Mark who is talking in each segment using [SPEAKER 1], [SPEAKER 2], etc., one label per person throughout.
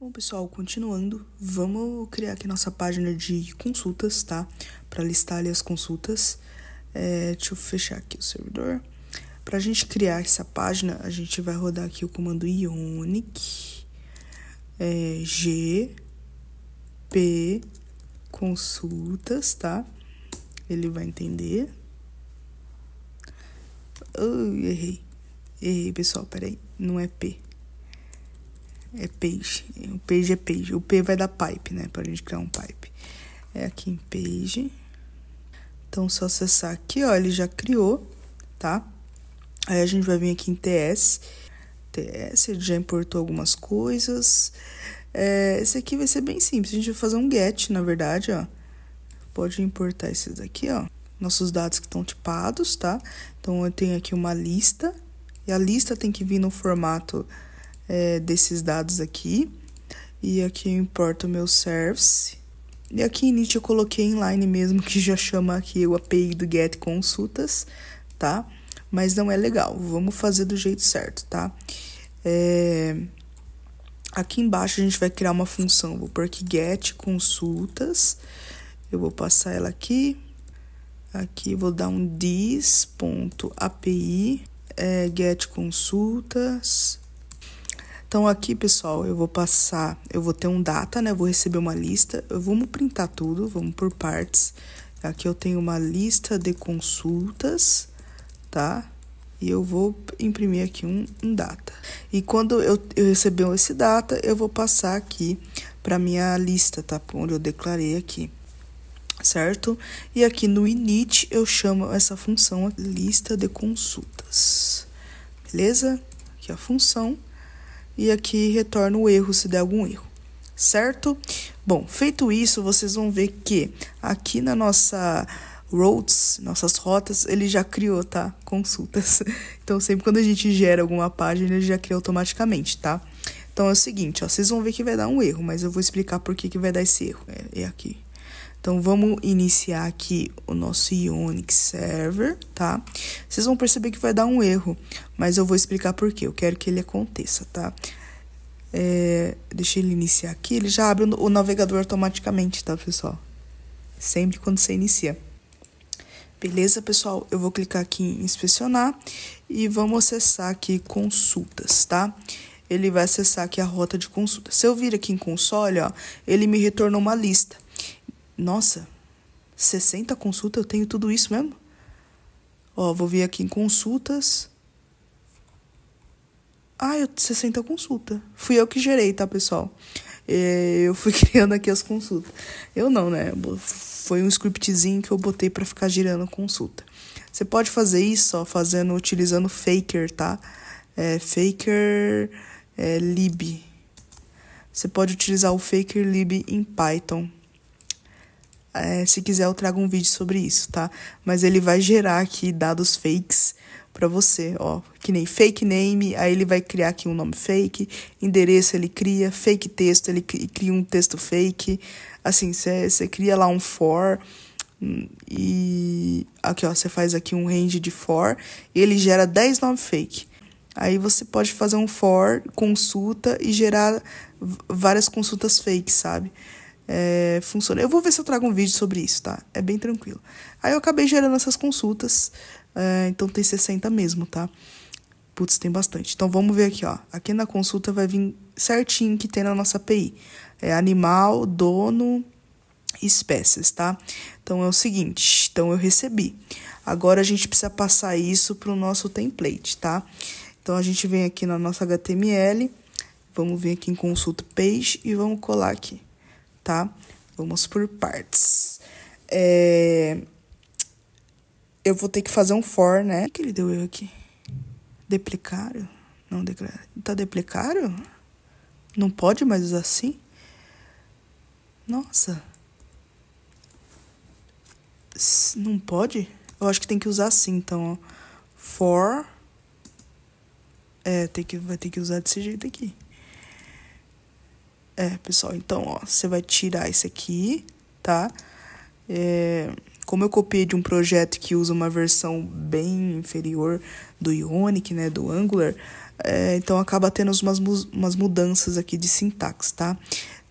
[SPEAKER 1] Bom, pessoal, continuando, vamos criar aqui nossa página de consultas, tá? Para listar ali as consultas. Deixa eu fechar aqui o servidor. Pra gente criar essa página, a gente vai rodar aqui o comando ionic g p consultas, tá? Ele vai entender. Errei, pessoal, peraí, não é p. É page. O page é page. O P vai dar pipe, né? Pra gente criar um pipe. É aqui em page. Então, só acessar aqui, ó. Ele já criou, tá? Aí a gente vai vir aqui em TS. TS, ele já importou algumas coisas. Esse aqui vai ser bem simples. A gente vai fazer um get, na verdade, ó. Pode importar esses daqui, ó. Nossos dados que estão tipados, tá? Então, eu tenho aqui uma lista. E a lista tem que vir no formato desses dados aqui. E aqui eu importo o meu service. E aqui em init eu coloquei inline mesmo, que já chama aqui o API do get consultas, tá? Mas não é legal, vamos fazer do jeito certo, tá? Aqui embaixo a gente vai criar uma função, vou pôr aqui get consultas. Eu vou passar ela aqui. Aqui vou dar um this.api get consultas. Então, aqui, pessoal, eu vou ter um data, né? Eu vou receber uma lista. Vamos printar tudo, vamos por partes. Aqui eu tenho uma lista de consultas, tá? E eu vou imprimir aqui um data. E quando eu receber esse data, eu vou passar aqui para minha lista, tá? Onde eu declarei aqui, certo? E aqui no init eu chamo essa função lista de consultas, beleza? Aqui a função. E aqui retorna o erro se der algum erro, certo? Bom, feito isso, vocês vão ver que aqui na nossa routes, nossas rotas, ele já criou, tá? Consultas. Então, sempre quando a gente gera alguma página, ele já cria automaticamente, tá? Então, é o seguinte, ó, vocês vão ver que vai dar um erro, mas eu vou explicar por que vai dar esse erro. É aqui. Então, vamos iniciar aqui o nosso Ionic Server, tá? Vocês vão perceber que vai dar um erro, mas eu vou explicar por quê. Eu quero que ele aconteça, tá? Deixa ele iniciar aqui, ele já abre o navegador automaticamente, tá, pessoal? Sempre quando você inicia. Beleza, pessoal? Eu vou clicar aqui em inspecionar e vamos acessar aqui consultas, tá? Ele vai acessar aqui a rota de consulta. Se eu vir aqui em console, ó, ele me retornou uma lista. Nossa, 60 consultas, eu tenho tudo isso mesmo? Ó, vou vir aqui em consultas. 60 consultas. Fui eu que gerei, tá, pessoal? Eu fui criando aqui as consultas. Eu não, né? Foi um scriptzinho que eu botei pra ficar girando consulta. Você pode fazer isso, ó, utilizando Faker, tá? Faker lib. Você pode utilizar o Faker lib em Python. Se quiser, eu trago um vídeo sobre isso, tá? Mas ele vai gerar aqui dados fakes pra você, ó. Que nem fake name, aí ele vai criar aqui um nome fake. Endereço ele cria, fake texto, ele cria um texto fake. Assim, você cria lá um for. E aqui, ó, você faz aqui um range de for. E ele gera 10 nomes fake. Aí você pode fazer um for, consulta e gerar várias consultas fake, sabe? Funciona. Eu vou ver se eu trago um vídeo sobre isso, tá? É bem tranquilo. Aí eu acabei gerando essas consultas. Então tem 60 mesmo, tá? Putz, tem bastante. Então vamos ver aqui, ó. Aqui na consulta vai vir certinho que tem na nossa API. Animal, dono, espécies, tá? Então é o seguinte. Então eu recebi. Agora a gente precisa passar isso pro nosso template, tá? Então a gente vem aqui na nossa HTML. Vamos vir aqui em consulta page e vamos colar aqui. Tá? Vamos por partes. Eu vou ter que fazer um for, né? O que ele deu eu aqui? Deplicário? Não, tá deplicário? Não pode mais usar assim? Nossa. Não pode? Eu acho que tem que usar assim, então, ó. For. Vai ter que usar desse jeito aqui. Pessoal, então, ó, você vai tirar esse aqui, tá? Como eu copiei de um projeto que usa uma versão bem inferior do Ionic, né, do Angular, Então, acaba tendo umas mudanças aqui de sintaxe, tá?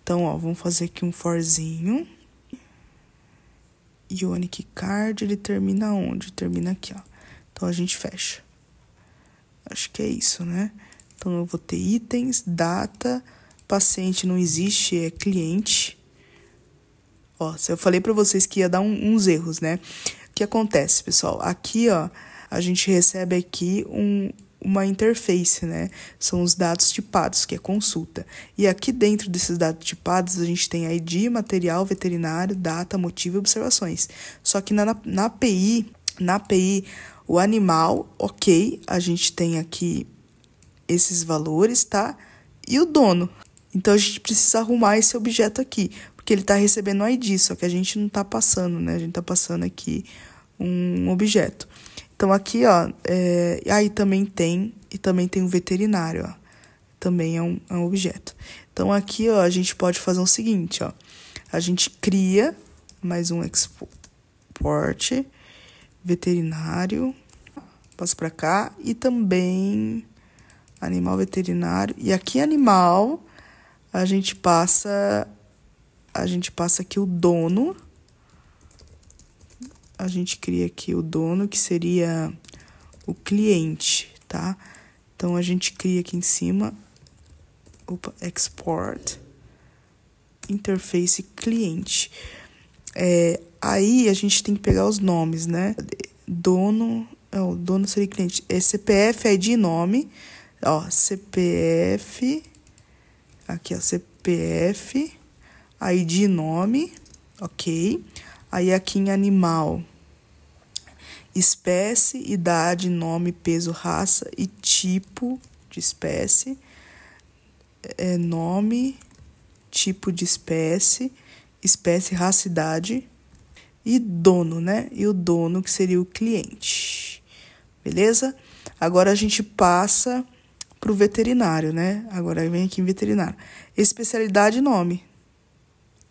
[SPEAKER 1] Então, ó, vamos fazer aqui um forzinho. Ionic Card, ele termina onde? Termina aqui, ó. Então, a gente fecha. Acho que é isso, né? Então, eu vou ter itens, data, paciente não existe, é cliente. Ó, eu falei pra vocês que ia dar uns erros, né? O que acontece, pessoal? Aqui, ó, a gente recebe aqui uma interface, né? São os dados tipados, que é consulta. E aqui dentro desses dados tipados, a gente tem ID, material, veterinário, data, motivo e observações. Só que na API, o animal, ok, a gente tem aqui esses valores, tá? E o dono. Então, a gente precisa arrumar esse objeto aqui, porque ele tá recebendo ID, só que a gente não tá passando, né? A gente tá passando aqui um objeto. Então, aqui, ó, aí também tem um veterinário, ó. Também é um objeto. Então, aqui, ó, a gente pode fazer o seguinte, ó. A gente cria mais um export veterinário, passa pra cá, e também animal veterinário. E aqui, animal, a gente passa aqui o dono. A gente cria aqui o dono, que seria o cliente, tá? Então, a gente cria aqui em cima, export, interface cliente. Aí, a gente tem que pegar os nomes, né? Dono, o dono seria cliente. CPF, ID, nome. Ó, CPF, aqui, ó, CPF, ID, nome, ok. Aí, aqui em animal, espécie, idade, nome, peso, raça e tipo de espécie. Nome, tipo de espécie, raça, idade e dono, né? E o dono, que seria o cliente. Beleza? Agora, a gente passa pro veterinário, né? Agora, vem aqui em veterinário. Especialidade e nome.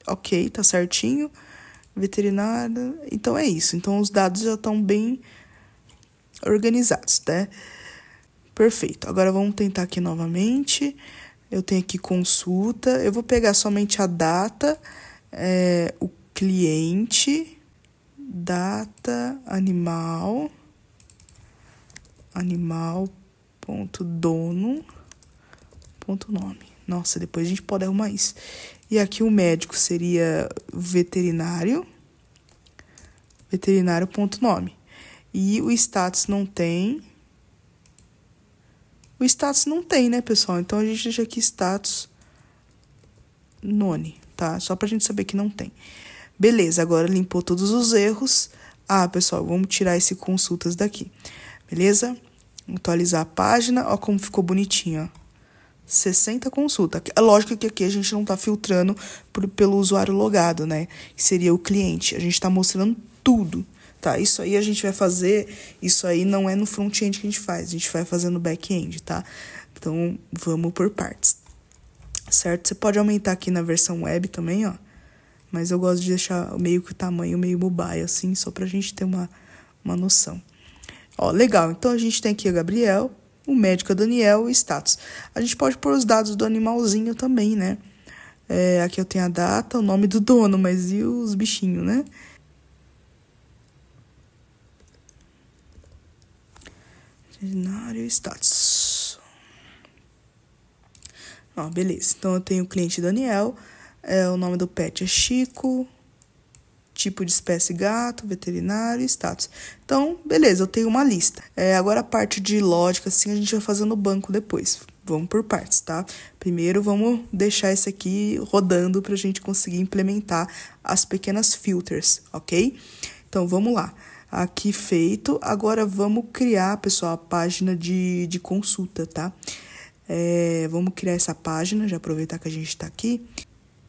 [SPEAKER 1] Ok, tá certinho. Veterinária, então é isso. Então, os dados já estão bem organizados, né? Perfeito. Agora, vamos tentar aqui novamente. Eu tenho aqui consulta. Eu vou pegar somente a data, o cliente, data, ponto dono, ponto nome. Nossa, depois a gente pode arrumar isso. E aqui o médico seria veterinário, ponto nome. E o status não tem. O status não tem, né, pessoal? Então, a gente deixa aqui status none, tá? Só pra gente saber que não tem. Beleza, agora limpou todos os erros. Pessoal, vamos tirar esse consultas daqui. Beleza? Atualizar a página. Ó como ficou bonitinho, ó. 60 consultas. É lógico que aqui a gente não tá filtrando pelo usuário logado, né? Que seria o cliente. A gente tá mostrando tudo, tá? Isso aí a gente vai fazer... Isso aí não é no front-end que a gente faz. A gente vai fazer no back-end, tá? Então, vamos por partes. Certo? Você pode aumentar aqui na versão web também, ó. Mas eu gosto de deixar meio que o tamanho meio mobile, assim, só pra gente ter uma noção. Ó, legal. Então, a gente tem aqui a Gabriel, o médico é Daniel e status. A gente pode pôr os dados do animalzinho também, né? Aqui eu tenho a data, o nome do dono, mas e os bichinhos, né? Veterinário e status. Ó, beleza. Então, eu tenho o cliente Daniel, o nome do pet é Chico, tipo de espécie gato, veterinário e status. Então, beleza, eu tenho uma lista. Agora a parte de lógica, assim, a gente vai fazer no banco depois. Vamos por partes, tá? Primeiro, vamos deixar esse aqui rodando pra gente conseguir implementar as pequenas filters, ok? Então, vamos lá. Aqui feito. Agora, vamos criar, pessoal, a página de consulta, tá? Vamos criar essa página, já aproveitar que a gente tá aqui.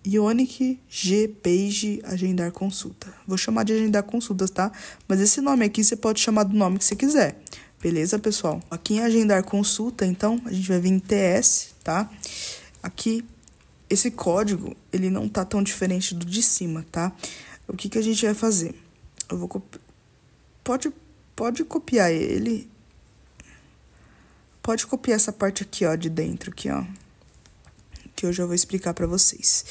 [SPEAKER 1] Ionic G-Page Agendar Consulta. Vou chamar de Agendar Consultas, tá? Mas esse nome aqui você pode chamar do nome que você quiser. Beleza, pessoal? Aqui em Agendar Consulta, então, a gente vai vir em TS, tá? Aqui, esse código, ele não tá tão diferente do de cima, tá? O que a gente vai fazer? Eu vou copiar... Pode copiar ele. pode copiar essa parte aqui, ó, de dentro, aqui, ó. Que eu já vou explicar pra vocês.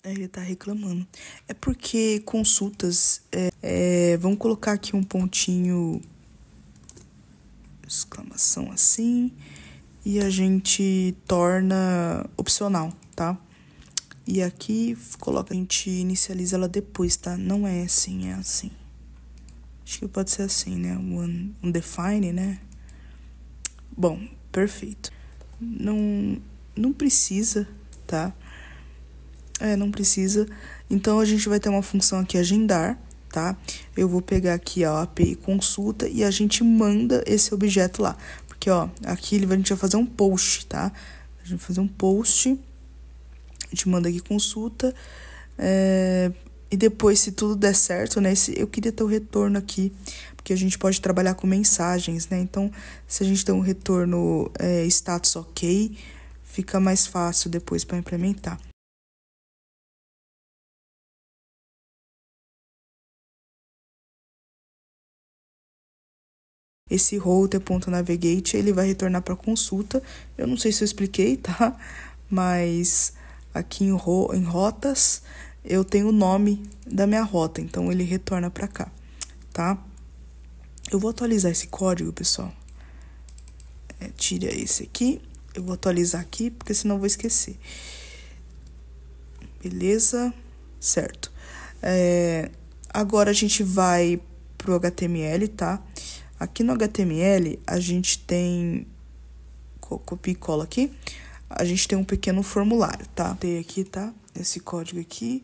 [SPEAKER 1] Ele tá reclamando. É porque consultas... vamos colocar aqui um pontinho... exclamação assim... E a gente torna opcional, tá? E aqui, coloca, a gente inicializa ela depois, tá? Não é assim, é assim. Acho que pode ser assim, né? Um define, né? Bom, perfeito. Não precisa, tá? Não precisa. Então, a gente vai ter uma função aqui, agendar, tá? Eu vou pegar aqui a API consulta e a gente manda esse objeto lá. Porque, ó, aqui a gente vai fazer um post, tá? A gente vai fazer um post, a gente manda aqui consulta, e depois, se tudo der certo, né? Eu queria ter o retorno aqui, porque a gente pode trabalhar com mensagens, né? Então, se a gente tem um retorno status ok, fica mais fácil depois para implementar. Esse router.navigate, ele vai retornar para consulta. Eu não sei se eu expliquei, tá? Mas aqui em rotas, eu tenho o nome da minha rota. Então, ele retorna para cá, tá? Eu vou atualizar esse código, pessoal. Tira esse aqui. Eu vou atualizar aqui, porque senão eu vou esquecer. Beleza? Certo. Agora, a gente vai pro HTML, tá? Aqui no HTML, a gente tem... Copia e cola aqui. A gente tem um pequeno formulário, tá? Tem aqui, tá? Esse código aqui.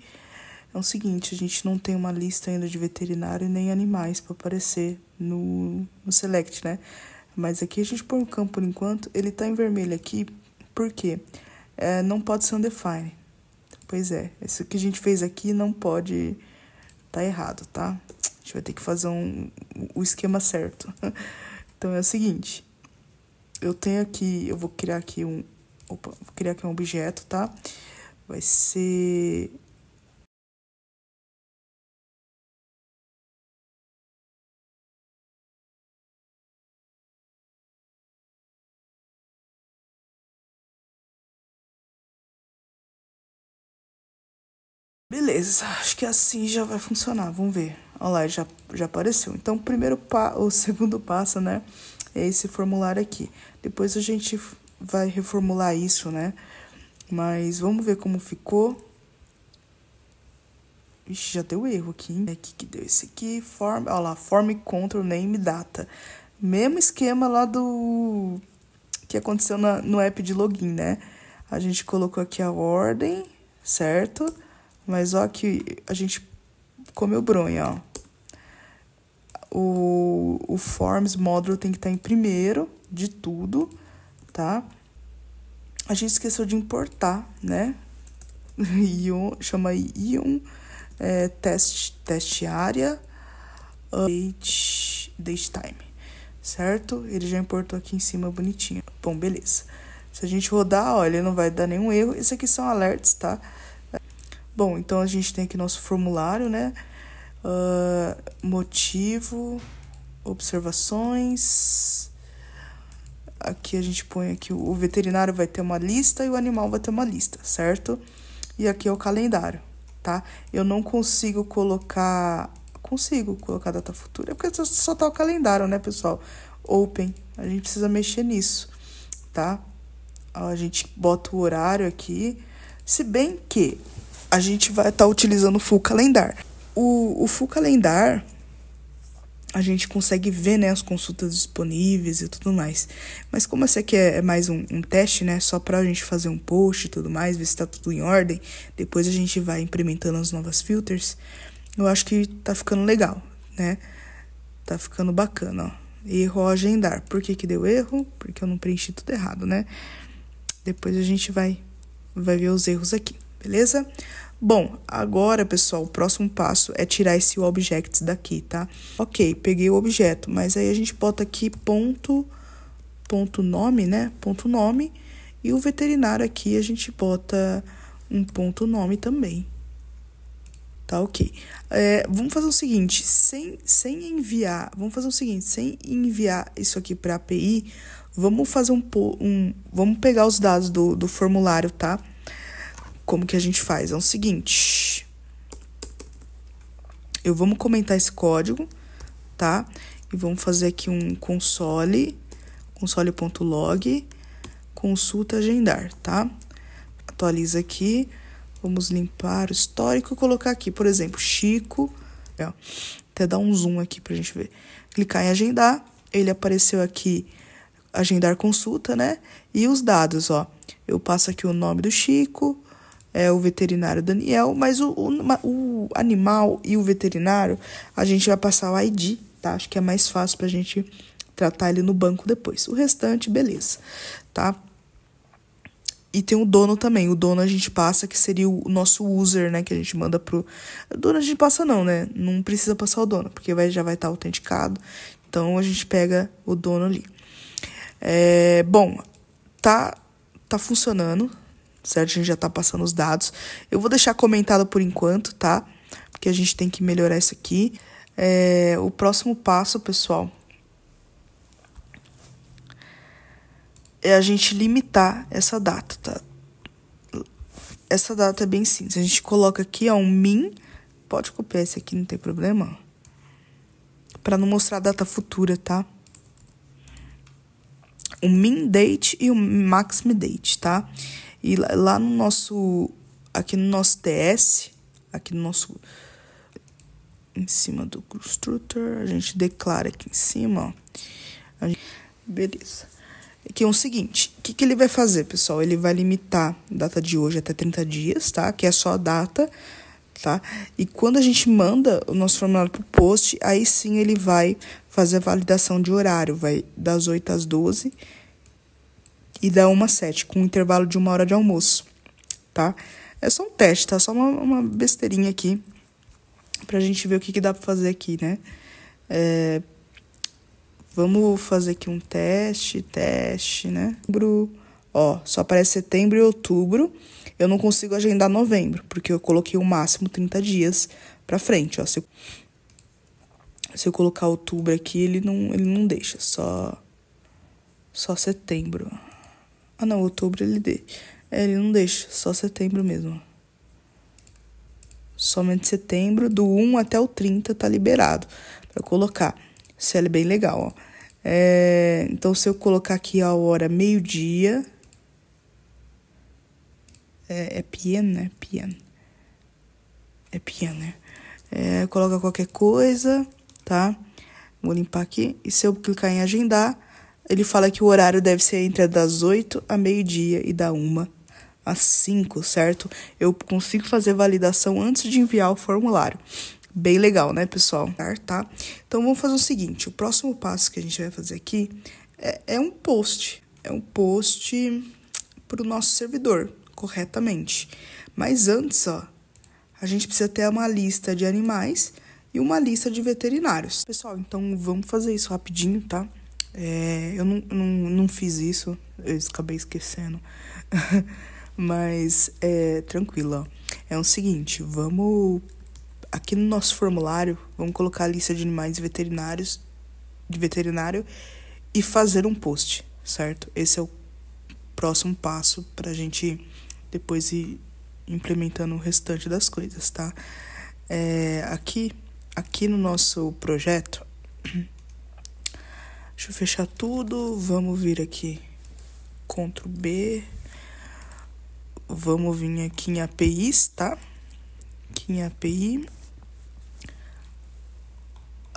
[SPEAKER 1] É o seguinte, a gente não tem uma lista ainda de veterinário nem animais para aparecer no select, né? Mas aqui a gente põe o campo por enquanto. Ele tá em vermelho aqui, por quê? Não pode ser undefined. Pois é, isso que a gente fez aqui não pode... Tá errado, tá? A gente vai ter que fazer o esquema certo. Então, é o seguinte. Eu tenho aqui... Eu vou criar aqui um... Opa, vou criar aqui um objeto, tá? Vai ser... Beleza, acho que assim já vai funcionar, vamos ver. Olha lá, já apareceu. Então, o segundo passo, né, é esse formulário aqui. Depois a gente vai reformular isso, né, mas vamos ver como ficou. Ixi, já deu erro aqui, hein? Que deu esse aqui, olha lá, form control name data. Mesmo esquema lá do que aconteceu no app de login, né? A gente colocou aqui a ordem, certo? Mas ó que a gente comeu bronha, ó. O Forms módulo tem que estar em primeiro de tudo, tá? A gente esqueceu de importar, né? Chama ion teste área date time, certo? Ele já importou aqui em cima bonitinho. Bom, beleza. Se a gente rodar, ó, ele não vai dar nenhum erro. Esses aqui são alerts, tá? Bom, então a gente tem aqui nosso formulário, né? Motivo, observações. Aqui a gente põe aqui o veterinário vai ter uma lista e o animal vai ter uma lista, certo? E aqui é o calendário, tá? Eu não consigo colocar... Consigo colocar data futura, porque só tá o calendário, né, pessoal? Open. A gente precisa mexer nisso, tá? A gente bota o horário aqui. Se bem que a gente vai estar utilizando o full calendar. O full calendar, a gente consegue ver, né, as consultas disponíveis e tudo mais. Mas como esse aqui é mais um teste, né, só pra gente fazer um post e tudo mais, ver se tá tudo em ordem, depois a gente vai implementando as novas filters, eu acho que tá ficando legal, né? Tá ficando bacana, ó. Erro ao agendar. Por que deu erro? Porque eu não preenchi tudo errado, né? Depois a gente vai ver os erros aqui, beleza? Bom, agora, pessoal, o próximo passo é tirar esse object daqui, tá? Ok, peguei o objeto, mas aí a gente bota aqui ponto nome, né? Ponto nome. E o veterinário aqui a gente bota um ponto nome também. Tá ok. Vamos fazer o seguinte, sem enviar isso aqui para API, vamos fazer vamos pegar os dados do formulário, tá? Como que a gente faz? É o seguinte, vamos comentar esse código, tá? E vamos fazer aqui um console.log, consulta agendar, tá? Atualiza aqui. Vamos limpar o histórico e colocar aqui, por exemplo, Chico. Até dar um zoom aqui pra gente ver. Clicar em agendar, ele apareceu aqui, agendar consulta, né? E os dados, ó. Eu passo aqui o nome do Chico, o veterinário Daniel, mas o animal e o veterinário, a gente vai passar o ID, tá? Acho que é mais fácil pra gente tratar ele no banco depois. O restante, beleza, tá? E tem o dono também. O dono a gente passa, que seria o nosso user, né? Que a gente manda pro... O dono a gente passa não, né? Não precisa passar o dono, porque já vai estar autenticado. Então, a gente pega o dono ali. Bom, tá funcionando, certo? A gente já tá passando os dados. Eu vou deixar comentado por enquanto, tá? Porque a gente tem que melhorar isso aqui. O próximo passo, pessoal, é a gente limitar essa data, tá? Essa data é bem simples. A gente coloca aqui, ó, um min. Pode copiar esse aqui, não tem problema. Para não mostrar a data futura, tá? Um min date e um maximum date, tá? E lá no nosso... Aqui no nosso TS, aqui no nosso... Em cima do constructor, a gente declara aqui em cima, ó. Beleza. Aqui é o seguinte, o que ele vai fazer, pessoal? Ele vai limitar a data de hoje até 30 dias, tá? Que é só a data, tá? E quando a gente manda o nosso formulário pro post, aí sim ele vai fazer a validação de horário. Vai das 8 às 12 e da 1 às 7, com um intervalo de 1 hora de almoço, tá? É só um teste, tá? Só uma besteirinha aqui pra gente ver o que dá pra fazer aqui, né? Vamos fazer aqui um teste, né? Ó, só aparece setembro e outubro. Eu não consigo agendar novembro, porque eu coloquei o máximo 30 dias pra frente, ó. Se eu colocar outubro aqui, ele não deixa, só setembro. Ah, não, outubro ele não deixa, só setembro mesmo. Somente setembro, do 1 até o 30 tá liberado pra colocar. Isso é bem legal, ó. Então, se eu colocar aqui a hora meio-dia... PM, né? PM, né? Coloca qualquer coisa, tá? Vou limpar aqui. E se eu clicar em agendar, ele fala que o horário deve ser entre das 8 a meio-dia e da 1 às 5, certo? Eu consigo fazer validação antes de enviar o formulário. Bem legal, né, pessoal? Tá? Então, vamos fazer o seguinte. O próximo passo que a gente vai fazer aqui é um post. É um post para o nosso servidor, corretamente. Mas antes, ó, a gente precisa ter uma lista de animais e uma lista de veterinários. Pessoal, então, vamos fazer isso rapidinho, tá? Eu não fiz isso, eu acabei esquecendo. Mas, tranquilo, ó. É o seguinte, vamos... Aqui no nosso formulário, vamos colocar a lista de animais de veterinário e fazer um post, certo? Esse é o próximo passo pra gente depois ir implementando o restante das coisas, tá? Aqui no nosso projeto, deixa eu fechar tudo, vamos vir aqui, Ctrl B, vamos vir aqui em APIs, tá? Aqui em API,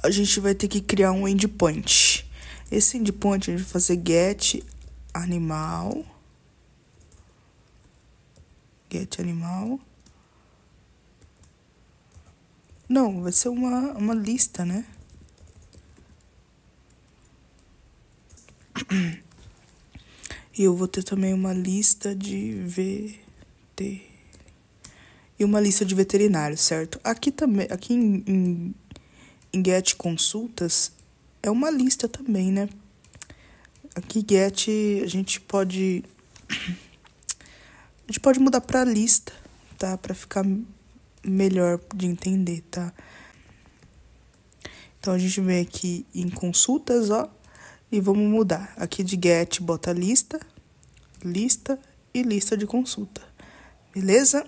[SPEAKER 1] a gente vai ter que criar um endpoint. Esse endpoint a gente vai fazer get animal. Não, vai ser uma lista, né? E eu vou ter também uma lista de VT e uma lista de veterinários, certo? Aqui também, aqui em get consultas é uma lista também, né? Aqui get a gente pode mudar para lista, tá? Para ficar melhor de entender, tá? Então, a gente vem aqui em consultas, ó, e vamos mudar. Aqui de get, bota lista, lista e lista de consulta. Beleza?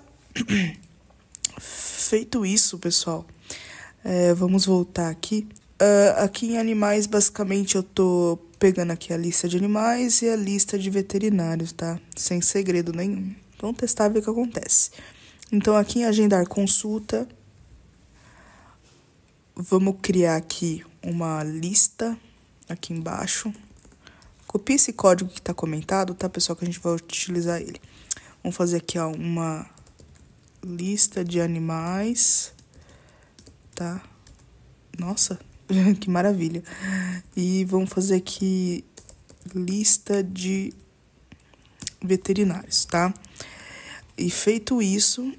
[SPEAKER 1] Feito isso, pessoal, vamos voltar aqui. Aqui em animais, basicamente, eu tô pegando aqui a lista de animais e a lista de veterinários, tá? Sem segredo nenhum. Vamos testar e ver o que acontece. Então, aqui em agendar consulta, vamos criar aqui uma lista aqui embaixo. Copia esse código que tá comentado, tá, pessoal? Que a gente vai utilizar ele. Vamos fazer aqui, ó, uma lista de animais, tá? Nossa, que maravilha. E vamos fazer aqui lista de veterinários, tá? E feito isso,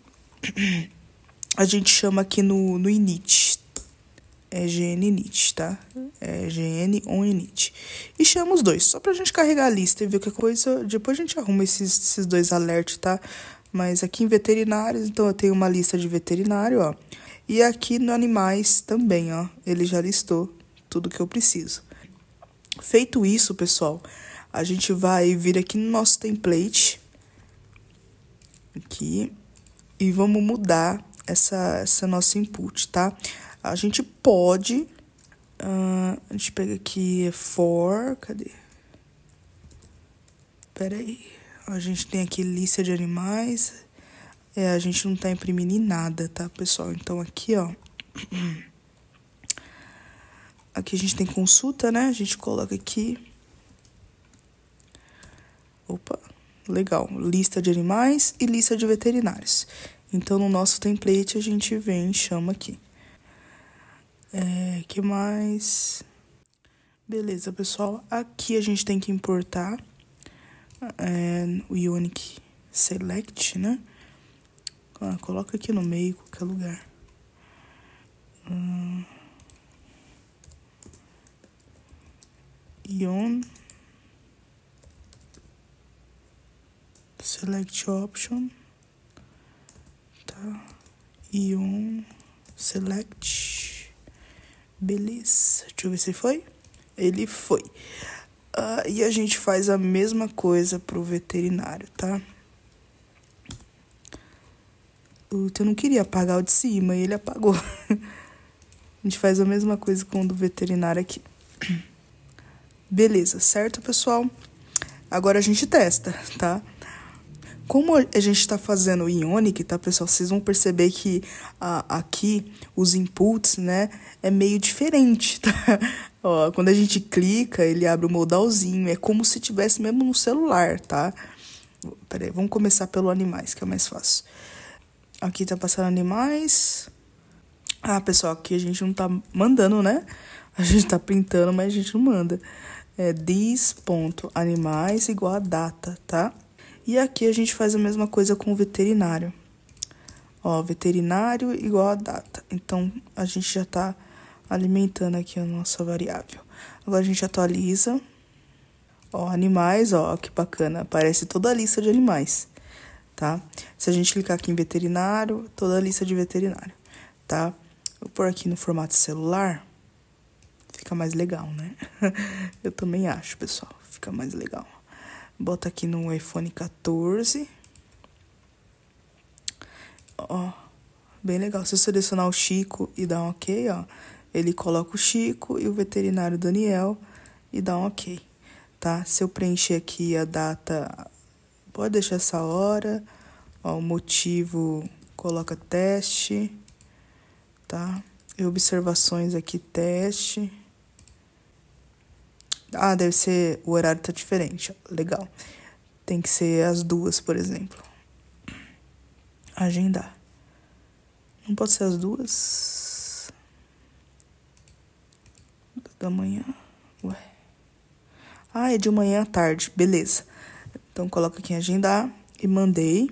[SPEAKER 1] a gente chama aqui no init. É gn init, tá? É gn on init. E chama os dois, só pra gente carregar a lista e ver que coisa. Depois a gente arruma esses dois alerts, tá? Mas aqui em veterinários, então eu tenho uma lista de veterinário, ó. E aqui no animais também, ó. Ele já listou tudo que eu preciso. Feito isso, pessoal, a gente vai vir aqui no nosso template. Aqui. E vamos mudar essa nossa input, tá? A gente pode... a gente pega aqui for... Cadê? Pera aí. A gente tem aqui lista de animais. A gente não tá imprimindo em nada, tá, pessoal? Então, aqui, ó. Aqui a gente tem consulta, né? A gente coloca aqui. Opa, legal. Lista de animais e lista de veterinários. Então, no nosso template, a gente vem e chama aqui. Que mais? Beleza, pessoal. Aqui a gente tem que importar o Unique Select, né? Coloca aqui no meio, qualquer lugar. Ion Select Option, tá? Ion Select, beleza. Deixa eu ver se foi. Ele foi. E a gente faz a mesma coisa pro veterinário, tá? Eu não queria apagar o de cima e ele apagou. A gente faz a mesma coisa com o do veterinário aqui. Beleza, certo, pessoal? Agora a gente testa, tá? Como a gente tá fazendo o Ionic, tá, pessoal? Vocês vão perceber que aqui os inputs, né, é meio diferente, tá? Ó, quando a gente clica, ele abre o modalzinho. É como se tivesse mesmo no celular, tá? Pera aí, vamos começar pelo animais, que é mais fácil. Aqui tá passando animais. Pessoal, aqui a gente não tá mandando, né? A gente tá printando, mas a gente não manda. This.animais igual a data, tá? E aqui a gente faz a mesma coisa com o veterinário. Ó, veterinário igual a data. Então, a gente já tá alimentando aqui a nossa variável. Agora a gente atualiza. Ó, animais, ó, que bacana. Aparece toda a lista de animais, tá? Se a gente clicar aqui em veterinário, toda a lista de veterinário, tá? Vou pôr aqui no formato celular. Fica mais legal, né? Eu também acho, pessoal. Fica mais legal. Bota aqui no iPhone 14. Ó, bem legal. Se eu selecionar o Chico e dar um ok, ó, ele coloca o Chico e o veterinário Daniel e dá um ok, tá? Se eu preencher aqui a data, pode deixar essa hora. Ó, o motivo, coloca teste, tá? E observações aqui, teste. Deve ser... O horário tá diferente. Ó. Legal. Tem que ser as 2, por exemplo. Agendar. Não pode ser as 2? Da manhã. Ué. É de manhã à tarde. Beleza. Então, coloca aqui em agendar. E mandei.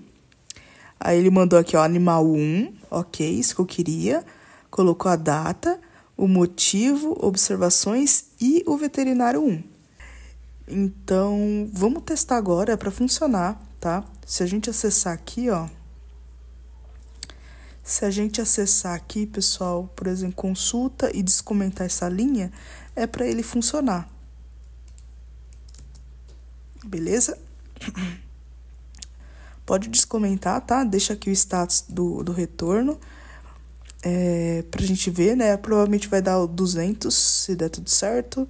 [SPEAKER 1] Aí, ele mandou aqui, ó, animal 1. Ok, isso que eu queria. Colocou a data, o motivo, observações e o veterinário 1. Então, vamos testar agora para funcionar, tá? Se a gente acessar aqui, ó. Se a gente acessar aqui, pessoal, por exemplo, consulta e descomentar essa linha, é para ele funcionar. Beleza? Pode descomentar, tá? Deixa aqui o status do retorno. Pra gente ver, né? Provavelmente vai dar o 200, se der tudo certo.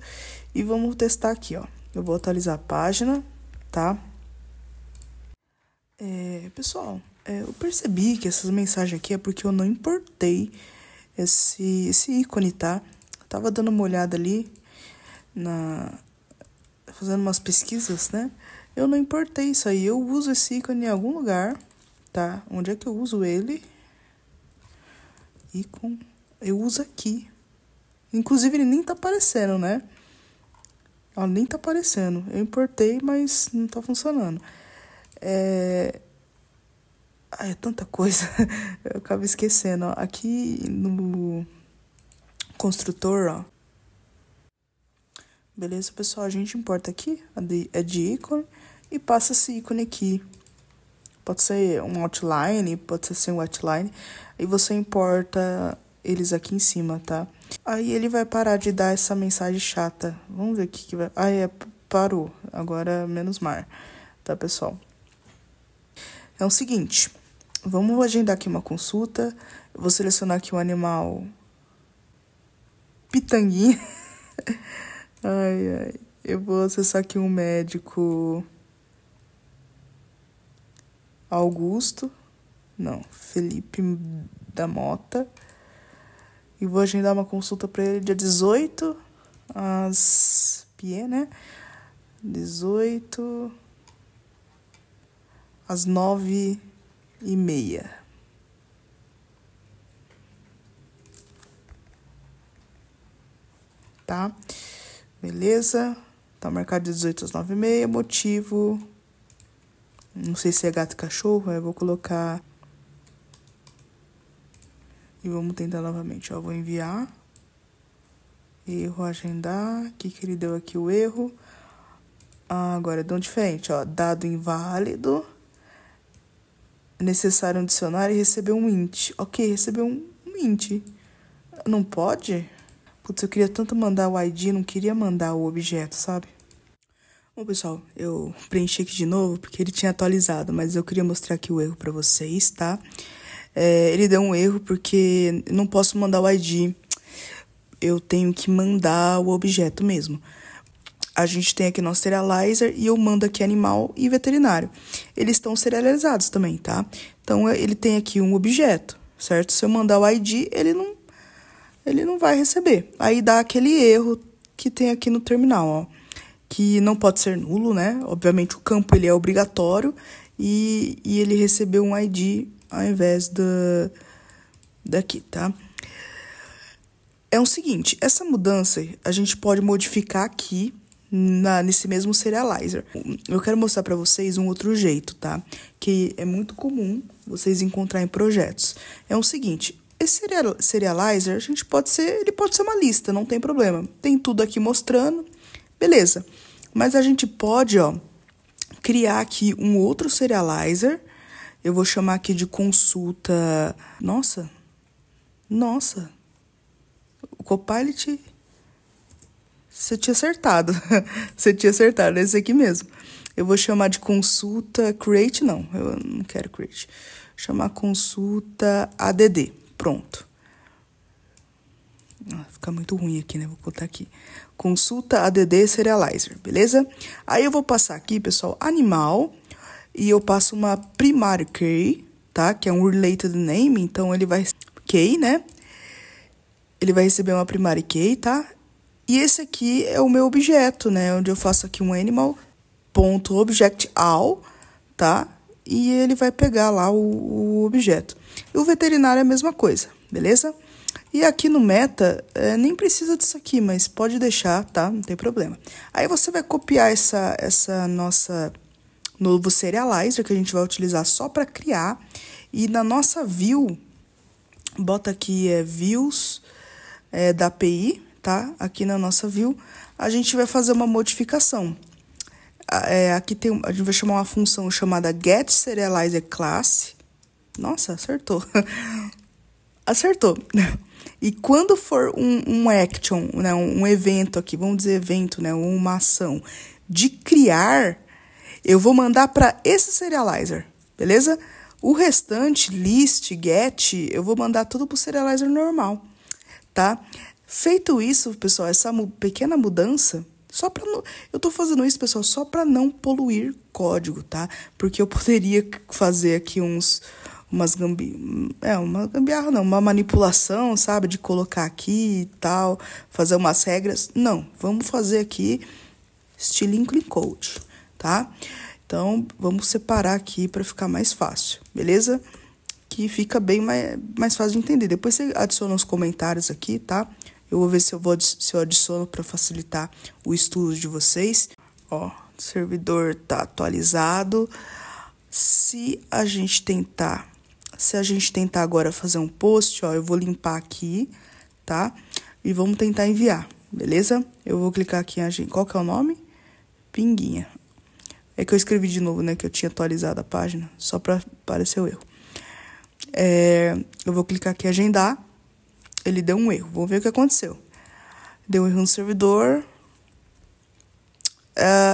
[SPEAKER 1] E vamos testar aqui, ó. Eu vou atualizar a página, tá? Pessoal, eu percebi que essas mensagens aqui é porque eu não importei esse ícone, tá? Eu tava dando uma olhada ali, fazendo umas pesquisas, né? Eu não importei isso aí. Eu uso esse ícone em algum lugar, tá? Onde é que eu uso ele? Ícone. Eu uso aqui. Inclusive, ele nem tá aparecendo, né? Ó, nem tá aparecendo. Eu importei, mas não tá funcionando. É tanta coisa. Eu acabo esquecendo, ó. Aqui no construtor, ó. Beleza, pessoal? A gente importa aqui, é de ícone, e passa esse ícone aqui. Pode ser um outline, pode ser sem um outline. E você importa eles aqui em cima, tá? Aí ele vai parar de dar essa mensagem chata. Vamos ver o que vai... parou. Agora menos mar, tá, pessoal? É o seguinte, vamos agendar aqui uma consulta. Eu vou selecionar aqui um animal pitanguinha. Ai. Eu vou acessar aqui um médico Augusto. Não, Felipe da Mota. E vou agendar uma consulta para ele dia 18 às PM, né? 18 às 9h30. Tá? Beleza? Tá marcado de 18 às 9h30. Motivo... Não sei se é gato e cachorro. Eu vou colocar... E vamos tentar novamente, ó. Vou enviar. Erro, agendar. O que ele deu aqui o erro? Agora, deu um diferente, ó. Dado inválido. É necessário adicionar e receber um int. Ok, recebeu um int. Não pode? Putz, eu queria tanto mandar o ID, não queria mandar o objeto, sabe? Bom, pessoal, eu preenchi aqui de novo porque ele tinha atualizado, mas eu queria mostrar aqui o erro pra vocês, tá? Ele deu um erro porque não posso mandar o ID. Eu tenho que mandar o objeto mesmo. A gente tem aqui nosso serializer e eu mando aqui animal e veterinário. Eles estão serializados também, tá? Então, ele tem aqui um objeto, certo? Se eu mandar o ID, ele não vai receber. Aí dá aquele erro que tem aqui no terminal, ó. Que não pode ser nulo, né? Obviamente, o campo ele é obrigatório e ele recebeu um ID ao invés daqui, tá? É o seguinte, essa mudança a gente pode modificar aqui nesse mesmo serializer. Eu quero mostrar para vocês um outro jeito, tá? Que é muito comum vocês encontrar em projetos. É o seguinte, esse serializer, ele pode ser uma lista, não tem problema. Tem tudo aqui mostrando, beleza. Mas a gente pode, ó, criar aqui um outro serializer. Eu vou chamar aqui de consulta... Nossa. O Copilot... Você tinha acertado. Você tinha acertado, é esse aqui mesmo. Eu vou chamar de consulta create, não. Eu não quero create. Chamar consulta ADD. Pronto. Fica muito ruim aqui, né? Vou botar aqui. Consulta ADD Serializer, beleza? Aí eu vou passar aqui, pessoal, animal... E eu passo uma primary key, tá? Que é um related name, então ele vai... Key, né? Ele vai receber uma primary key, tá? E esse aqui é o meu objeto, né? Onde eu faço aqui um animal.object_all, tá? E ele vai pegar lá o objeto. E o veterinário é a mesma coisa, beleza? E aqui no meta, nem precisa disso aqui, mas pode deixar, tá? Não tem problema. Aí você vai copiar essa nossa... novo serializer que a gente vai utilizar só para criar. E na nossa view, bota aqui views da API, tá? Aqui na nossa view, a gente vai fazer uma modificação. Aqui a gente vai chamar uma função chamada getSerializerClass. Nossa, acertou. Acertou. E quando for um action, né, um evento aqui, vamos dizer evento, né, uma ação de criar, eu vou mandar para esse serializer, beleza? O restante, list, get, eu vou mandar tudo pro serializer normal, tá? Feito isso, pessoal, essa pequena mudança, eu tô fazendo isso, pessoal, só para não poluir código, tá? Porque eu poderia fazer aqui uma gambiarra não, uma manipulação, sabe? De colocar aqui e tal, fazer umas regras. Não, vamos fazer aqui estilinho clean code, tá? Então, vamos separar aqui para ficar mais fácil, beleza? Que fica bem mais fácil de entender. Depois você adiciona os comentários aqui, tá? Eu vou ver se eu adiciono para facilitar o estudo de vocês. Ó, o servidor tá atualizado. Se a gente tentar agora fazer um post, ó, eu vou limpar aqui, tá? E vamos tentar enviar, beleza? Eu vou clicar aqui em agenda. Qual que é o nome? Pinguinha. É que eu escrevi de novo, né? Que eu tinha atualizado a página, só para aparecer o erro. Eu vou clicar aqui em agendar. Ele deu um erro. Vamos ver o que aconteceu. Deu um erro no servidor.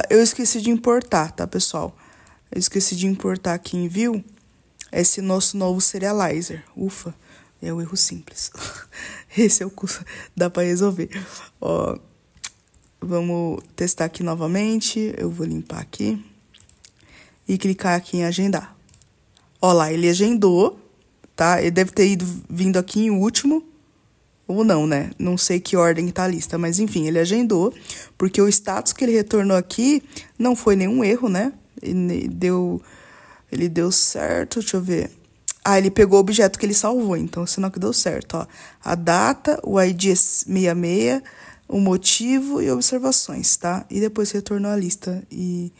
[SPEAKER 1] Eu esqueci de importar, tá, pessoal? Eu esqueci de importar aqui em View esse nosso novo serializer. Ufa, é um erro simples. Esse é o curso, dá para resolver. Ó, vamos testar aqui novamente. Eu vou limpar aqui e clicar aqui em agendar. Ó lá, ele agendou, tá? Ele deve ter vindo aqui em último. Ou não, né? Não sei que ordem tá a lista, mas enfim, ele agendou, porque o status que ele retornou aqui não foi nenhum erro, né? Ele deu certo, deixa eu ver. Ele pegou o objeto que ele salvou, então sinal que deu certo, ó. A data, o ID 66, o motivo e observações, tá? E depois retornou a lista e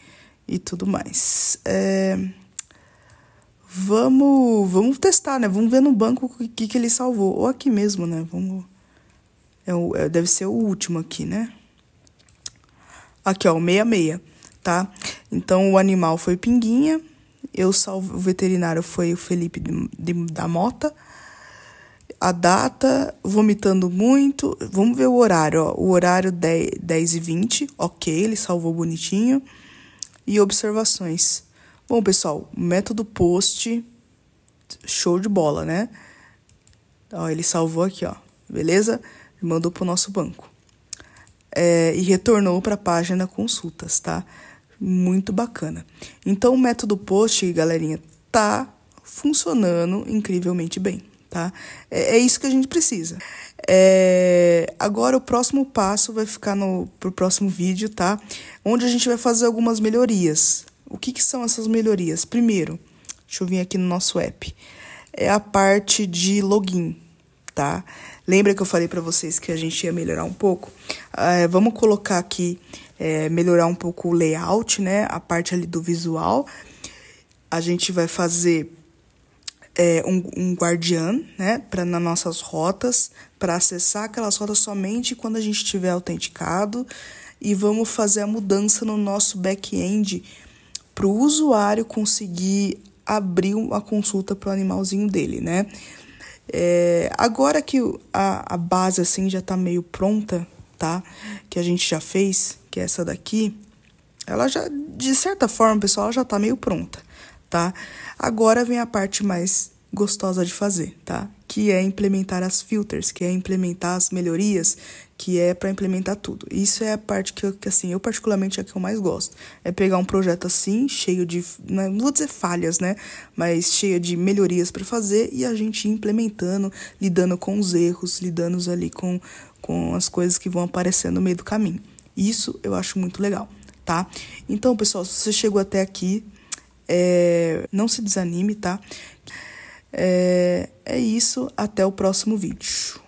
[SPEAKER 1] tudo mais. Vamos testar, né? Vamos ver no banco o que ele salvou. Ou aqui mesmo, né? Deve ser o último aqui, né? Aqui, ó, o 66, tá? Então, o animal foi Pinguinha. O veterinário foi o Felipe da Mota. A data, vomitando muito. Vamos ver o horário, ó. O horário 10h20. Ok, ele salvou bonitinho. E observações. Bom, pessoal, método post, show de bola, né? Ó, ele salvou aqui, ó, beleza? E mandou pro nosso banco. E retornou para a página consultas, tá? Muito bacana. Então, o método post, galerinha, tá funcionando incrivelmente bem, tá? É isso que a gente precisa. Agora, o próximo passo vai ficar pro próximo vídeo, tá? Onde a gente vai fazer algumas melhorias. O que são essas melhorias? Primeiro, deixa eu vir aqui no nosso app. É a parte de login, tá? Lembra que eu falei para vocês que a gente ia melhorar um pouco? Vamos colocar aqui, melhorar um pouco o layout, né? A parte ali do visual. A gente vai fazer um guardian, né? Nas nossas rotas, para acessar aquelas rotas somente quando a gente estiver autenticado. E vamos fazer a mudança no nosso back-end para o usuário conseguir abrir uma consulta para o animalzinho dele, né? Agora que a base assim já tá meio pronta, tá? Que a gente já fez, que é essa daqui, ela já, de certa forma, pessoal, ela já tá meio pronta, tá? Agora vem a parte mais gostosa de fazer, tá? Que é implementar as filters, que é implementar as melhorias, que é para implementar tudo. Isso é a parte que assim, eu particularmente é a que eu mais gosto. É pegar um projeto assim, cheio de, não vou dizer falhas, né? Mas cheio de melhorias para fazer e a gente implementando, lidando com os erros, lidando ali com as coisas que vão aparecendo no meio do caminho. Isso eu acho muito legal, tá? Então, pessoal, se você chegou até aqui, não se desanime, tá? É isso, até o próximo vídeo.